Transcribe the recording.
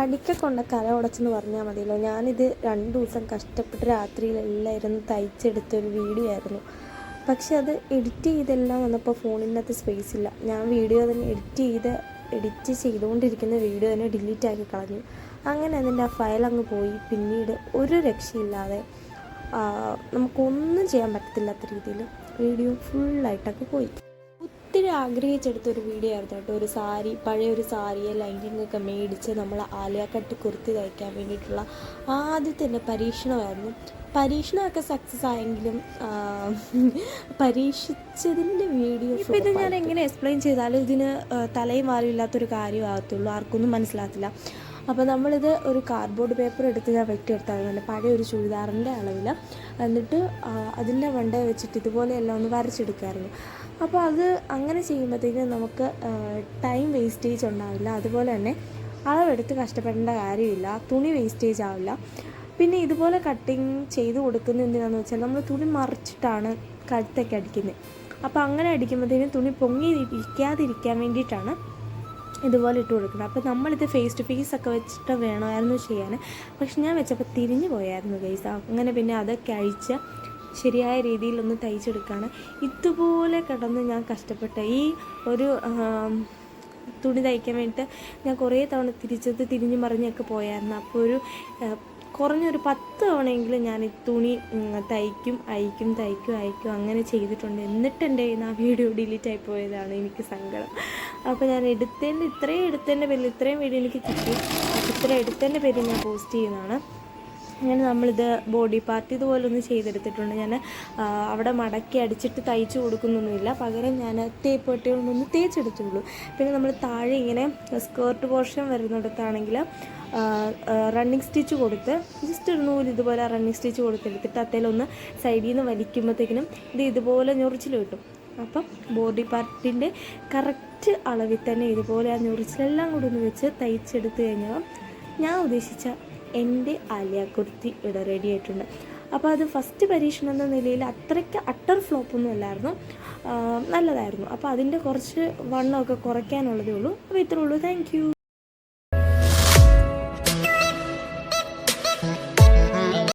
പഠിക്ക കൊണ്ട കല ഉടച്ചെന്ന് പറഞ്ഞാൽ മതിയല്ലോ. ഞാനിത് 2 ദിവസം കഷ്ടപ്പെട്ട് രാത്രിയിലെല്ലാം ഇരുന്ന് തയ്ച്ചെടുത്തൊരു വീഡിയോ ആയിരുന്നു. പക്ഷെ അത് എഡിറ്റ് ചെയ്തെല്ലാം വന്നപ്പോൾ ഫോണിനകത്ത് സ്പേസ് ഇല്ല. ഞാൻ വീഡിയോ തന്നെ എഡിറ്റ് ചെയ്തുകൊണ്ടിരിക്കുന്ന വീഡിയോ തന്നെ ഡിലീറ്റ് ആക്കി കളഞ്ഞു. അങ്ങനെ അതിൻ്റെ ആ ഫയൽ അങ്ങ് പോയി. പിന്നീട് ഒരു രക്ഷയില്ലാതെ നമുക്കൊന്നും ചെയ്യാൻ പറ്റത്തില്ലാത്ത രീതിയിൽ വീഡിയോ ഫുള്ളായിട്ടൊക്കെ പോയി. ഒത്തിരി ആഗ്രഹിച്ചെടുത്തൊരു വീഡിയോ ആയിരുന്നു കേട്ടോ. ഒരു സാരി, പഴയൊരു സാരിയെ ലൈനിങ്ങൊക്കെ മേടിച്ച് നമ്മൾ ആലിയ കട്ട് കുർത്തി തയ്ക്കാൻ വേണ്ടിയിട്ടുള്ള ആദ്യത്തെ എൻ്റെ പരീക്ഷണമായിരുന്നു. പരീക്ഷണമൊക്കെ സക്സസ് ആയെങ്കിലും പരീക്ഷിച്ചതിൻ്റെ വീഡിയോ ഇപ്പോൾ ഇത് ഞാൻ എങ്ങനെ എക്സ്പ്ലെയിൻ ചെയ്താലും ഇതിന് തലയും വാലും ഇല്ലാത്തൊരു കാര്യമാകത്തുള്ളൂ, ആർക്കൊന്നും മനസ്സിലാകത്തില്ല. അപ്പോൾ നമ്മളിത് ഒരു കാർഡ്ബോർഡ് പേപ്പർ എടുത്ത് ഞാൻ വെട്ടിയെടുത്തായിരുന്നു പഴയ ഒരു ചുരിദാറിൻ്റെ അളവിൽ. എന്നിട്ട് അതിൻ്റെ വണ്ട വെച്ചിട്ട് ഇതുപോലെയെല്ലാം ഒന്ന് വരച്ചെടുക്കുമായിരുന്നു. അപ്പോൾ അത് അങ്ങനെ ചെയ്യുമ്പോഴത്തേക്കും നമുക്ക് ടൈം വേസ്റ്റേജ് ഉണ്ടാവില്ല. അതുപോലെ തന്നെ അളവെടുത്ത് കഷ്ടപ്പെടേണ്ട കാര്യമില്ല, തുണി വേസ്റ്റേജ് ആവില്ല. പിന്നെ ഇതുപോലെ കട്ടിങ് ചെയ്ത് കൊടുക്കുന്നത് എന്തിനാണെന്ന് വെച്ചാൽ നമ്മൾ തുണി മറിച്ചിട്ടാണ് കഴുത്തൊക്കെ അടിക്കുന്നത്. അപ്പോൾ അങ്ങനെ അടിക്കുമ്പോഴത്തേനും തുണി പൊങ്ങിയിരിക്കാതിരിക്കാൻ വേണ്ടിയിട്ടാണ് ഇതുപോലെ ഇട്ട് കൊടുക്കുന്നത്. അപ്പോൾ നമ്മളിത് ഫേസ് ടു ഫേസ് ഒക്കെ വെച്ചിട്ട് വേണമായിരുന്നു ചെയ്യാൻ. പക്ഷെ ഞാൻ വെച്ചപ്പോൾ തിരിഞ്ഞു പോയായിരുന്നു ഗൈസ്. അങ്ങനെ പിന്നെ അതൊക്കെ അഴിച്ച് ശരിയായ രീതിയിലൊന്ന് തയ്ച്ചെടുക്കുകയാണ്. ഇതുപോലെ കിടന്ന് ഞാൻ കഷ്ടപ്പെട്ട ഈ ഒരു തുണി തയ്ക്കാൻ വേണ്ടിയിട്ട് ഞാൻ കുറേ തവണ തിരിഞ്ഞു മറിഞ്ഞൊക്കെ പോയായിരുന്നു. അപ്പോൾ ഒരു കുറഞ്ഞൊരു 10 തവണയെങ്കിലും ഞാൻ ഈ തുണി തയ്ക്കും അയക്കും അങ്ങനെ ചെയ്തിട്ടുണ്ട്. എന്നിട്ട് എൻ്റെ ആ വീഡിയോ ഡിലീറ്റ് ആയി പോയതാണ് എനിക്ക് സങ്കടം. അപ്പോൾ ഞാൻ ഇത്രയും എടുത്തതിൻ്റെ പേരിൽ ഇത്രയും വീഡിയോ എനിക്ക് കിട്ടി. ഇത്രയും എടുത്തതിൻ്റെ പേരിൽ ഞാൻ പോസ്റ്റ് ചെയ്യുന്നതാണ്. അങ്ങനെ നമ്മളിത് ബോഡി പാർട്ട് ഇതുപോലെ ഒന്ന് ചെയ്തെടുത്തിട്ടുണ്ട്. ഞാൻ അവിടെ മടക്കി അടിച്ചിട്ട് തയ്ച്ചു കൊടുക്കുന്നൊന്നുമില്ല, പകരം ഞാൻ തേപ്പ് പെട്ടികളൊന്നും തേച്ചെടുത്തുള്ളൂ. പിന്നെ നമ്മൾ താഴെ ഇങ്ങനെ സ്കേർട്ട് പോർഷൻ വരുന്നിടത്താണെങ്കിൽ റണ്ണിങ് സ്റ്റിച്ച് കൊടുത്ത് ജസ്റ്റ് ഒരു നൂല് ഇതുപോലെ റണ്ണിങ് സ്റ്റിച്ച് കൊടുത്തെടുത്തിട്ട് അത്തേലൊന്ന് സൈഡിൽ നിന്ന് വലിക്കുമ്പോഴത്തേക്കിനും ഇതുപോലെ ഞൊറിച്ചിൽ കിട്ടും. അപ്പം ബോഡി പാർട്ടിൻ്റെ കറക്റ്റ് അളവിൽ തന്നെ ഇതുപോലെ ആ ഞൊറിച്ചിലെല്ലാം കൂടി ഒന്ന് വെച്ച് തയ്ച്ചെടുത്ത് കഴിഞ്ഞാൽ ഞാൻ ഉദ്ദേശിച്ച എൻ്റെ ആലിയ കുർത്തി ഇവിടെ റെഡി ആയിട്ടുണ്ട്. അപ്പോൾ അത് ഫസ്റ്റ് പരീക്ഷണം എന്ന നിലയിൽ അത്രയ്ക്ക് അട്ടർ ഫ്ലോപ്പൊന്നും അല്ലായിരുന്നു, നല്ലതായിരുന്നു. അപ്പോൾ അതിൻ്റെ കുറച്ച് വണ്ണമൊക്കെ കുറയ്ക്കാനുള്ളതേ ഉള്ളൂ. അപ്പോൾ ഇത്രേ ഉള്ളൂ. Thank you.